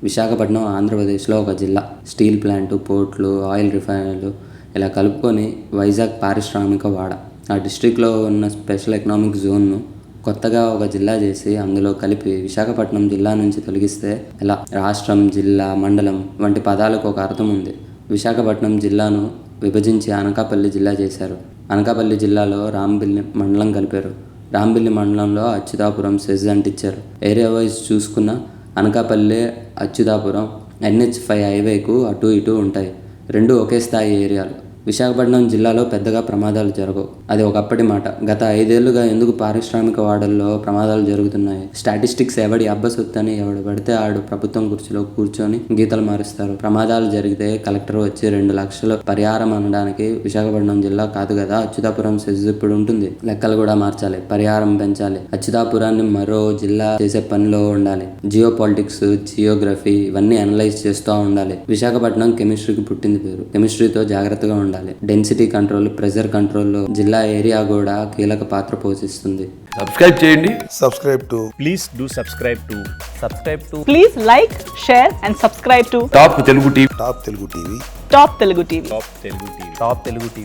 విశాఖపట్నం ఆంధ్రప్రదేశ్లో ఒక జిల్లా. స్టీల్ ప్లాంటు, పోర్ట్లు, ఆయిల్ రిఫైనరీలు ఇలా కలుపుకొని వైజాగ్ పారిశ్రామిక వాడ. ఆ డిస్ట్రిక్ట్లో ఉన్న స్పెషల్ ఎకనామిక్ జోన్ను కొత్తగా ఒక జిల్లా చేసి అందులో కలిపి విశాఖపట్నం జిల్లా నుంచి తొలగిస్తే ఎలా? రాష్ట్రం, జిల్లా, మండలం వంటి పదాలకు ఒక అర్థం ఉంది. విశాఖపట్నం జిల్లాను విభజించి అనకాపల్లి జిల్లా చేశారు. అనకాపల్లి జిల్లాలో రాంబిల్లి మండలం కలిపారు. రాంబిల్లి మండలంలో అచ్యుతాపురం సెజ్ అంటించారు. ఏరియా వైజ్ చూసుకున్న అనకాపల్లి, అచ్యుతాపురం NH5 హైవేకు అటు ఇటు ఉంటాయి. రెండు ఒకే స్థాయి ఏరియాలు. విశాఖపట్నం జిల్లాలో పెద్దగా ప్రమాదాలు జరగవు. అది ఒకప్పటి మాట. గత 5 ఏళ్లుగా ఎందుకు పారిశ్రామిక వాడల్లో ప్రమాదాలు జరుగుతున్నాయి? స్టాటిస్టిక్స్ ఎవడి అబ్బసొత్తని ఎవడు పడితే ఆడు ప్రభుత్వం కుర్చీలో కూర్చొని గీతలు మారుస్తారు. ప్రమాదాలు జరిగితే కలెక్టర్ వచ్చి 2 లక్షలు పరిహారం అనడానికి విశాఖపట్నం జిల్లా కాదు కదా. అచ్యుతాపురం సెజ్ ఇప్పుడు ఉంటుంది. లెక్కలు కూడా మార్చాలి, పరిహారం పెంచాలి. అచ్యుతాపురాన్ని మరో జిల్లా చేసే పనిలో ఉండాలి. జియో పాలిటిక్స్, జియోగ్రఫీ ఇవన్నీ అనలైజ్ చేస్తూ ఉండాలి. విశాఖపట్నం కెమిస్ట్రీకి పుట్టింది పేరు. కెమిస్ట్రీతో జాగ్రత్తగా ఉండాలి. డెన్సిటీ కంట్రోల్, ప్రెజర్ కంట్రోల్లో జిల్లా ఏరియా కూడా కీలక పాత్ర పోషిస్తుంది. సబ్స్క్రైబ్ చేయండి. Please do subscribe to Please like, share and subscribe to top Telugu TV. Top Telugu TV. Top Telugu TV.